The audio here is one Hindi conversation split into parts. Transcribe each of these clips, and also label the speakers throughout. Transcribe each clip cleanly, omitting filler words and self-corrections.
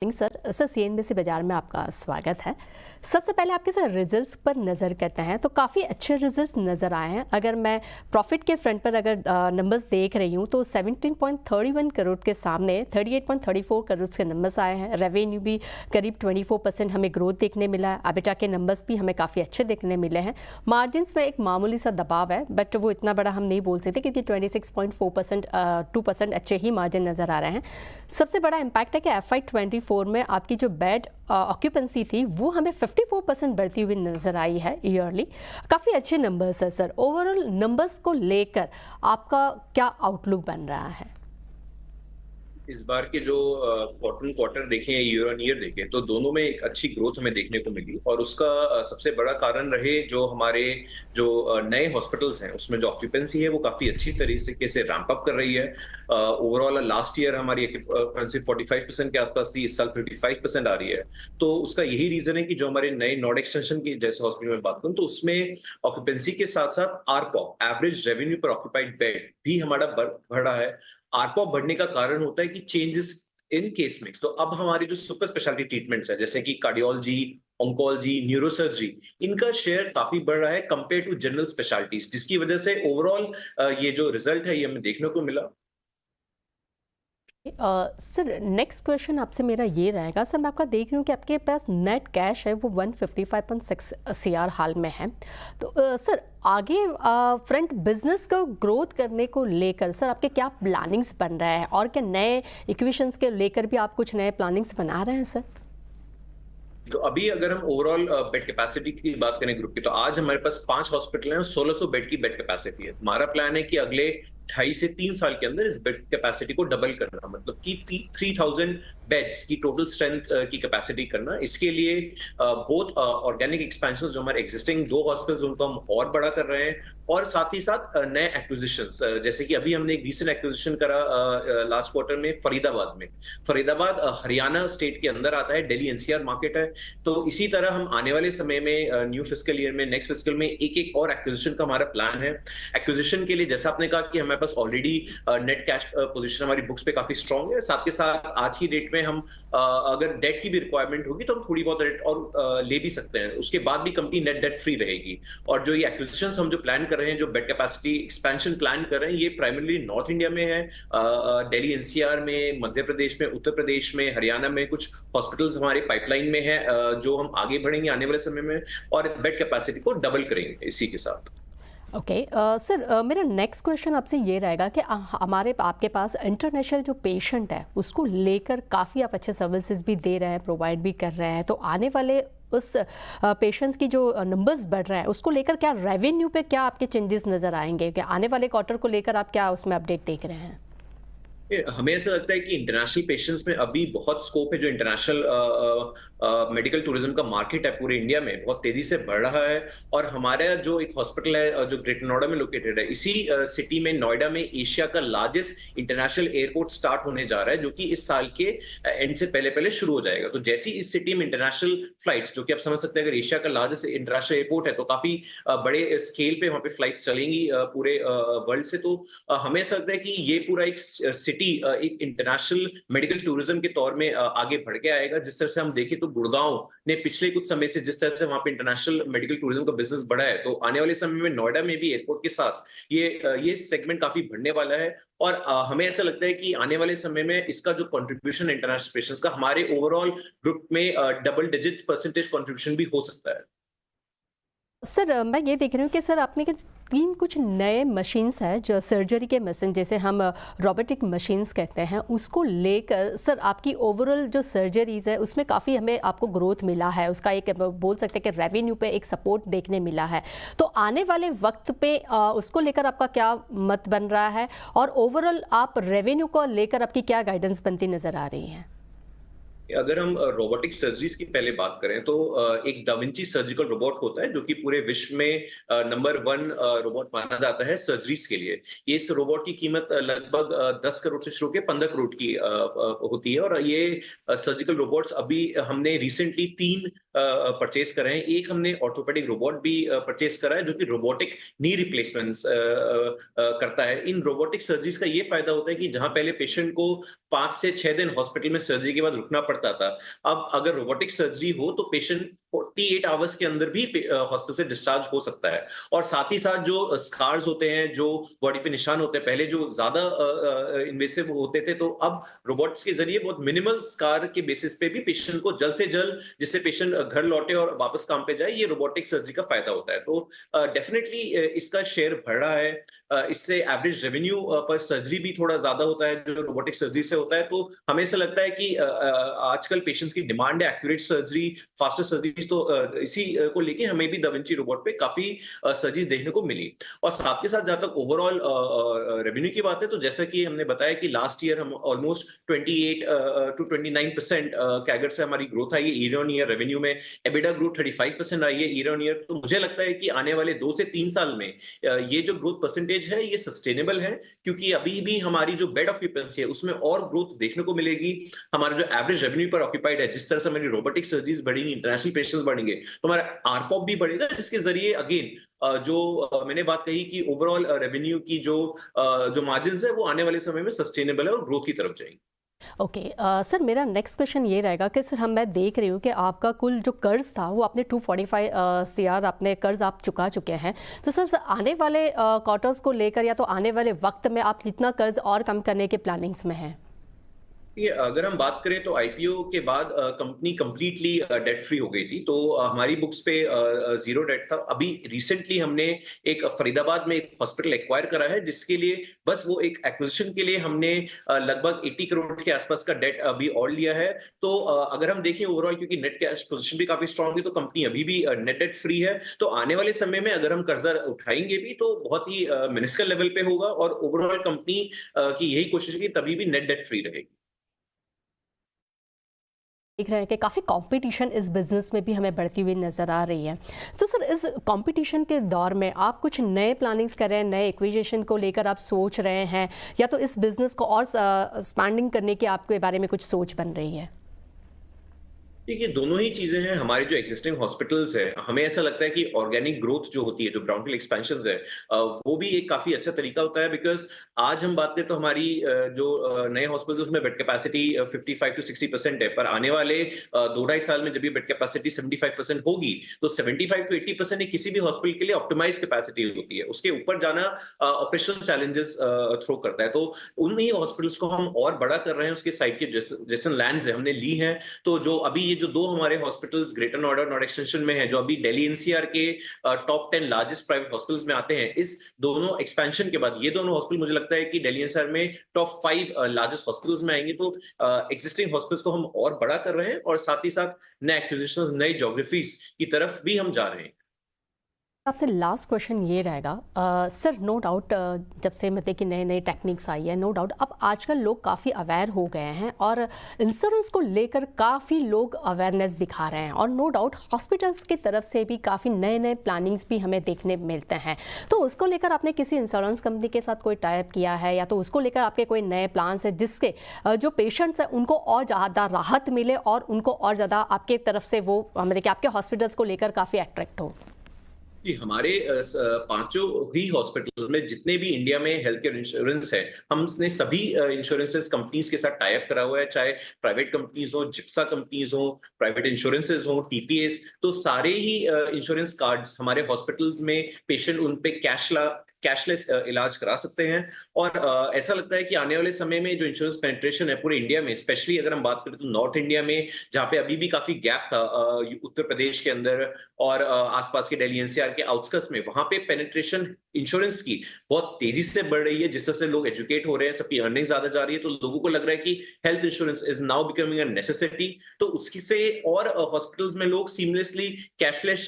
Speaker 1: सर सर सीएनबीसी बाजार में आपका स्वागत है। सबसे पहले आपके साथ रिजल्ट्स पर नज़र करते हैं तो काफ़ी अच्छे रिजल्ट्स नज़र आए हैं। अगर मैं प्रॉफिट के फ्रंट पर अगर नंबर्स देख रही हूँ तो 17.31 करोड़ के सामने 38.34 करोड़ के नंबर्स आए हैं। रेवेन्यू भी करीब 24% हमें ग्रोथ देखने मिला है। एबिटा के नंबर्स भी हमें काफ़ी अच्छे देखने मिले हैं। मार्जिन्स में एक मामूली सा दबाव है बट वो इतना बड़ा हम नहीं बोल सकते क्योंकि 26.4% 2% अच्छे ही मार्जिन नज़र आ रहे हैं। सबसे बड़ा इम्पैक्ट है कि FY24 में आपकी जो बेड ऑक्यूपेंसी थी वो हमें 54% बढ़ती हुई नज़र आई है ईयरली। काफ़ी अच्छे नंबर्स है सर। ओवरऑल नंबर्स को लेकर आपका क्या आउटलुक बन रहा है?
Speaker 2: इस बार के जो क्वार्टर क्वार्टर देखें या ईयर ऑन ईयर देखें तो दोनों में एक अच्छी ग्रोथ हमें देखने को मिली और उसका सबसे बड़ा कारण रहे जो हमारे जो नए हॉस्पिटल्स हैं उसमें जो ऑक्यूपेंसी है वो काफी अच्छी तरीके से रैंप अप कर रही है। ओवरऑल लास्ट ईयर हमारी ऑक्यूपेंसी 45% के आसपास थी, इस साल 55% आ रही है। तो उसका यही रीजन है कि जो हमारे नए नॉड एक्सटेंशन की जैसे हॉस्पिटल में बात करूं तो उसमें ऑक्यूपेंसी के साथ साथ आरपॉप average revenue per occupied bed भी हमारा बढ़ा है। आरपॉप बढ़ने का कारण होता है कि चेंजेस इन केस मिक्स। तो अब हमारी जो सुपर स्पेशलिटी ट्रीटमेंट्स है जैसे कि कार्डियोलॉजी, ऑन्कोलॉजी, न्यूरोसर्जरी, इनका शेयर काफी बढ़ रहा है कंपेयर टू जनरल स्पेशलिटीज, जिसकी वजह से ओवरऑल ये जो रिजल्ट है ये हमें देखने को मिला।
Speaker 1: सर नेक्स्ट क्वेश्चन आपसे मेरा ये रहेगा। सर मैं आपका देख रही हूँ कि आपके पास नेट कैश है वो 155.6 CR हाल में है। तो सर आगे फ्रंट बिजनेस को ग्रोथ करने को लेकर सर आपके क्या प्लानिंग्स बन रहे हैं और क्या नए इक्वेशंस के लेकर भी आप कुछ नए प्लानिंग्स बना रहे हैं सर?
Speaker 2: तो अभी अगर हम ओवरऑल बेड कैपेसिटी की बात करें ग्रुप की, तो आज हमारे पास 5 हॉस्पिटल हैं और 1600 बेड की बेड कैपेसिटी है। हमारा प्लान है कि अगले 2.5 से 3 साल के अंदर इस बेड कैपेसिटी को डबल करना, मतलब कि 3000 बेड्स की टोटल स्ट्रेंथ की कैपेसिटी करना। इसके लिए बोथ ऑर्गेनिक एक्सपेंशन जो हमारे एग्जिस्टिंग 2 हॉस्पिटल्स उनको हम और बड़ा कर रहे हैं और साथ ही साथ नए एक्विजिशंस, जैसे कि अभी हमने एक रीसेंट एक्विजिशन करा लास्ट क्वार्टर में फरीदाबाद में। फरीदाबाद हरियाणा स्टेट के अंदर आता है, दिल्ली NCR मार्केट है। तो इसी तरह हम आने वाले समय में न्यू फिस्कल ईयर में, नेक्स्ट फिस्कल में एक और एक्विजिशन का हमारा प्लान है। एक्विजिशन के लिए जैसा आपने कहा कि हमारे पास ऑलरेडी नेट कैश पोजीशन हमारी बुक्स पे काफी स्ट्रांग है। साथ के साथ आज की डेट में हम अगर डेट की भी रिक्वायरमेंट होगी तो हम थोड़ी बहुत डेट और ले भी सकते हैं। उसके बाद भी कंपनी नेट डेट फ्री रहेगी। और जो ये एक्विजिशंस हम जो प्लान कर रहे हैं, जो बेड कैपेसिटी एक्सपेंशन प्लान कर रहे हैं, ये प्राइमरली नॉर्थ इंडिया में है। दिल्ली NCR में, मध्य प्रदेश में, उत्तर प्रदेश में, हरियाणा में कुछ हॉस्पिटल्स हमारे पाइपलाइन में है जो हम आगे बढ़ेंगे आने वाले समय में और बेड कैपेसिटी को डबल करेंगे इसी के साथ।
Speaker 1: ओके सर मेरा नेक्स्ट क्वेश्चन आपसे ये रहेगा कि हमारे आपके पास इंटरनेशनल जो पेशेंट है उसको लेकर काफ़ी आप अच्छे सर्विसेज भी दे रहे हैं, प्रोवाइड भी कर रहे हैं। तो आने वाले उस पेशेंट्स की जो नंबर्स बढ़ रहे हैं उसको लेकर क्या रेवेन्यू पे क्या आपके चेंजेस नज़र आएंगे? क्या आने वाले क्वार्टर को लेकर आप क्या उसमें अपडेट देख रहे हैं?
Speaker 2: हमें ऐसा लगता है कि इंटरनेशनल पेशेंट्स में अभी बहुत स्कोप है। जो इंटरनेशनल मेडिकल टूरिज्म का मार्केट है पूरे इंडिया में बहुत तेजी से बढ़ रहा है। और हमारा जो एक हॉस्पिटल है जो ग्रेटर नोएडा में लोकेटेड है, इसी सिटी में नोएडा में एशिया का लार्जेस्ट इंटरनेशनल एयरपोर्ट स्टार्ट होने जा रहा है, जो कि इस साल के एंड से पहले पहले शुरू हो जाएगा। तो जैसी इस सिटी में इंटरनेशनल फ्लाइट्स, जो कि आप समझ सकते हैं अगर एशिया का लार्जेस्ट इंटरनेशनल एयरपोर्ट है तो काफी बड़े स्केल पे वहां पे फ्लाइट्स चलेंगी पूरे वर्ल्ड से। तो हमें ऐसा लगता है कि ये पूरा एक एक इंटरनेशनल मेडिकल टूरिज्म के तौर में आगे बढ़ के आएगा। जिस तरह से हम देखें तो गुड़गांव ने पिछले कुछ समय से जिस तरह से वहां पे इंटरनेशनल मेडिकल टूरिज्म का बिजनेस बढ़ा है, तो आने वाले समय में नोएडा में भी एयरपोर्ट के साथ ये सेगमेंट काफी बढ़ने वाला है। और हमें ऐसा लगता है कि आने वाले समय में इसका जो कंट्रीब्यूशन इंटरनेशनल पेशेंट्स का हमारे ओवरऑल ग्रुप में डबल डिजिट परसेंटेज कंट्रीब्यूशन भी हो सकता है।
Speaker 1: सर मैं ये देख रही हूँ कि सर आपने के 3 कुछ नए मशीन्स हैं जो सर्जरी के मशीन जिसे हम रोबोटिक मशीन्स कहते हैं, उसको लेकर सर आपकी ओवरऑल जो सर्जरीज है उसमें काफ़ी हमें आपको ग्रोथ मिला है। उसका एक बोल सकते हैं कि रेवेन्यू पे एक सपोर्ट देखने मिला है। तो आने वाले वक्त पे उसको लेकर आपका क्या मत बन रहा है और ओवरऑल आप रेवेन्यू को लेकर आपकी क्या गाइडेंस बनती नज़र आ रही है?
Speaker 2: अगर हम रोबोटिक सर्जरीज की पहले बात करें तो एक दाविंची सर्जिकल रोबोट होता है जो कि पूरे विश्व में नंबर 1 रोबोट माना जाता है सर्जरीज के लिए। ये इस रोबोट की कीमत लगभग 10 करोड़ से शुरू के 15 करोड़ की होती है। और ये सर्जिकल रोबोट्स अभी हमने रिसेंटली 3 परचेज करे हैं। एक हमने ऑर्थोपेडिक रोबोट भी परचेज करा है जो कि रोबोटिक नी रिप्लेसमेंट्स करता है। इन रोबोटिक सर्जरीज का ये फायदा होता है कि जहां पहले पेशेंट को 5 से 6 दिन हॉस्पिटल में सर्जरी के बाद रुकना पड़ता था, अब अगर रोबोटिक सर्जरी हो तो पेशेंट 48 आवर्स के अंदर भी हॉस्पिटल से डिस्चार्ज हो सकता है। और साथ ही साथ जो स्कार्स होते हैं, जो बॉडी पे निशान होते हैं, पहले जो ज्यादा इन्वेसिव होते थे, तो अब रोबोट्स के जरिए बहुत मिनिमल स्कार के बेसिस पे भी पेशेंट को जल्द से जल्द, जिससे पेशेंट घर लौटे और वापस काम पे जाए, ये रोबोटिक सर्जरी का फायदा होता है। तो डेफिनेटली इसका शेयर बढ़ रहा है। इससे एवरेज रेवेन्यू पर सर्जरी भी थोड़ा ज्यादा होता है जो रोबोटिक सर्जरी से होता है। तो हमें ऐसा लगता है कि आजकल पेशेंट्स की डिमांड है एक्यूरेट सर्जरी, फास्टर सर्जरी, तो इसी को लेके हमें भी दा विंची रोबोट पे काफी सर्जरी देखने को मिली। और साथ के साथ जहां तक ओवरऑल रेवेन्यू की बात है, तो जैसा कि हमने बताया कि लास्ट ईयर हम ऑलमोस्ट 28 to 29% कैगर से हमारी ग्रोथ आई है ईयर ऑन ईयर रेवेन्यू में। एबिडा ग्रोथ 35% आई है ईयर ऑन ईयर। तो मुझे लगता है कि आने वाले 2 से 3 साल में ये जो ग्रोथ परसेंटेज है ये सस्टेनेबल है, क्योंकि अभी भी हमारी जो बेड ऑक्यूपेंसी है उसमें और ग्रोथ देखने को मिलेगी। हमारा जो एवरेज रेवेन्यू पर ऑक्यूपाइड है, जिस तरह से हमारी रोबोटिक सर्जरीज बढ़ेंगी, इंटरनेशनल पेशेंट्स बढ़ेंगे, तो हमारा आरपॉप भी बढ़ेगा, जिसके जरिए अगेन जो मैंने बात कही कि ओवरऑल रेवेन्यू की जो मार्जिन है वो आने वाले समय में सस्टेनेबल है और ग्रोथ की तरफ जाएंगे।
Speaker 1: ओके सर, मेरा नेक्स्ट क्वेश्चन ये रहेगा कि सर मैं देख रही हूँ कि आपका कुल जो कर्ज था वो आपने 245 CR आपने कर्ज आप चुका चुके हैं। तो सर आने वाले क्वार्टर्स को लेकर या तो आने वाले वक्त में आप कितना कर्ज और कम करने के प्लानिंग्स में हैं?
Speaker 2: ये अगर हम बात करें तो आईपीओ के बाद कंपनी कंप्लीटली डेट फ्री हो गई थी, तो हमारी बुक्स पे जीरो डेट था। अभी रिसेंटली हमने एक फरीदाबाद में एक हॉस्पिटल एक्वायर करा है, जिसके लिए बस वो एक एक्विजिशन के लिए हमने लगभग 80 करोड़ के आसपास का डेट अभी और लिया है। तो अगर हम देखें ओवरऑल, क्योंकि नेट कैश पोजीशन भी काफी स्ट्रांग है, तो कंपनी अभी भी नेट डेट फ्री है। तो आने वाले समय में अगर हम कर्जा उठाएंगे भी तो बहुत ही मिनिस्कल लेवल पे होगा, और ओवरऑल कंपनी की यही कोशिश है कि तभी भी नेट डेट फ्री रहेगी।
Speaker 1: देख रहे हैं कि काफ़ी कंपटीशन इस बिज़नेस में भी हमें बढ़ती हुई नज़र आ रही है। तो सर इस कंपटीशन के दौर में आप कुछ नए प्लानिंग्स कर रहे हैं, नए एक्विजिशन को लेकर आप सोच रहे हैं, या तो इस बिज़नेस को और एक्सपैंडिंग करने की आपके बारे में कुछ सोच बन रही है?
Speaker 2: देखिए, दोनों ही चीजें हैं। हमारे जो एग्जिस्टिंग हॉस्पिटल्स है, हमें ऐसा लगता है कि ऑर्गेनिक ग्रोथ जो होती है, जो ब्राउनफील्ड एक्सपेंशंस है, वो भी एक काफी अच्छा तरीका होता है। बिकॉज आज हम बात करें तो हमारी जो नए हॉस्पिटल्स उसमें बेड कैपेसिटी 55 to 60% है, पर आने वाले 2-2.5 साल में जब ये बेड कैपेसिटी 75% होगी, तो 75 to 80% एक किसी भी हॉस्पिटल के लिए ऑप्टिमाइज कैपेसिटी होती है। उसके ऊपर जाना ऑपरेशनल चैलेंजेस थ्रो करता है। तो उन ही हॉस्पिटल्स को हम और बड़ा कर रहे हैं। उसके साइड के जैसन लैंड्स है हमने ली हैं। तो जो अभी ये जो 2 हमारे हॉस्पिटल्स ग्रेटर नोएडा और नोएडा एक्सटेंशन में है, जो अभी दिल्ली एनसीआर के टॉप 10 लार्जेस्ट प्राइवेट हॉस्पिटल्स में आते हैं, इस दोनों एक्सपेंशन के बाद ये दोनों हॉस्पिटल मुझे लगता है कि दिल्ली एनसीआर में टॉप 5 लार्जेस्ट हॉस्पिटल्स में आएंगे। तो एग्जिस्टिंग हॉस्पिटल्स को हम और बड़ा कर रहे हैं, और साथ ही साथ नए एक्विजिशंस, नई ज्योग्राफीज की तरफ भी हम जा रहे हैं।
Speaker 1: आपसे लास्ट क्वेश्चन ये रहेगा सर, नो डाउट जब से मतलब कि नए नए टेक्निक्स आई है, नो डाउट अब आजकल लोग काफ़ी अवेयर हो गए हैं और इंश्योरेंस को लेकर काफ़ी लोग अवेयरनेस दिखा रहे हैं, और नो डाउट हॉस्पिटल्स की तरफ से भी काफ़ी नए नए प्लानिंग्स भी हमें देखने मिलते हैं। तो उसको लेकर आपने किसी इंश्योरेंस कंपनी के साथ कोई टाइप किया है, या तो उसको लेकर आपके कोई नए प्लान्स है जिसके जो पेशेंट्स हैं उनको और ज़्यादा राहत मिले और उनको और ज़्यादा आपके तरफ से वो मतलब कि आपके हॉस्पिटल्स को लेकर काफ़ी अट्रैक्ट हो?
Speaker 2: जी, हमारे 5 ही हॉस्पिटल में जितने भी इंडिया में हेल्थ केयर इंश्योरेंस है, हमने सभी इंश्योरेंसेस कंपनीज के साथ टाई अप करा हुआ है। चाहे प्राइवेट कंपनीज हो, जिप्सा कंपनीज हो, प्राइवेट इंश्योरेंसेस हो, टीपीएस, तो सारे ही इंश्योरेंस कार्ड्स हमारे हॉस्पिटल्स में पेशेंट उन पे कैशलेस इलाज करा सकते हैं। और ऐसा लगता है कि आने वाले समय में जो इंश्योरेंस पेनिट्रेशन है पूरे इंडिया में, स्पेशली अगर हम बात करें तो नॉर्थ इंडिया में, जहाँ पे अभी भी काफी गैप था उत्तर प्रदेश के अंदर और आसपास के दिल्ली एनसीआर के आउटस्कर्ट्स में, वहां पे पेनिट्रेशन इंश्योरेंस की बहुत तेजी से बढ़ रही है, जिस तरह से लोग एजुकेट हो रहे हैं, सबकी अर्निंग ज्यादा जा रही है, तो लोगों को लग रहा है कि health insurance is now becoming a necessity. तो उसकी से और हॉस्पिटल्स में लोग सीमलेसली कैशलेस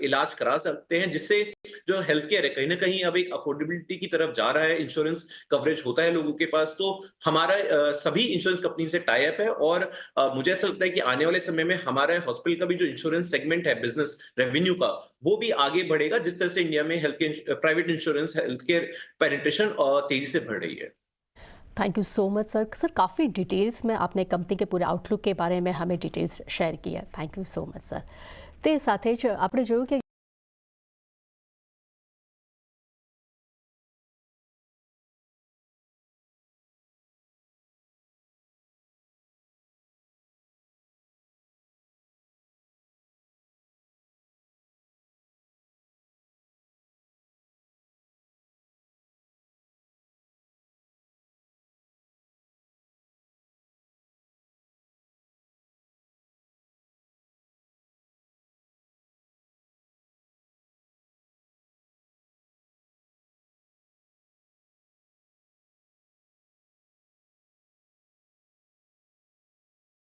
Speaker 2: इलाज करा सकते हैं, जिससे जो हेल्थ केयर है कहीं ना कहीं अब एक अफोर्डेबिलिटी की तरफ जा रहा है। इंश्योरेंस कवरेज होता है लोगों के पास। तो हमारा सभी इंश्योरेंस कंपनी से टाई अप है, और मुझे ऐसा लगता है कि आने वाले समय में हमारा हॉस्पिटल का भी जो इंश्योरेंस सेगमेंट है बिजनेस रेवेन्यू का, वो भी आगे बढ़ेगा, जिस तरह से इंडिया में health care private insurance health care penetration तेजी से बढ़ रही है।
Speaker 1: Thank you so much sir काफ़ी डिटेल्स में आपने કંપની કે પૂરા આઉટલુક કે બારે में हमें डिटेल्स શેર किया thank you so much sir તે સાથે જ આપણે જોયું કે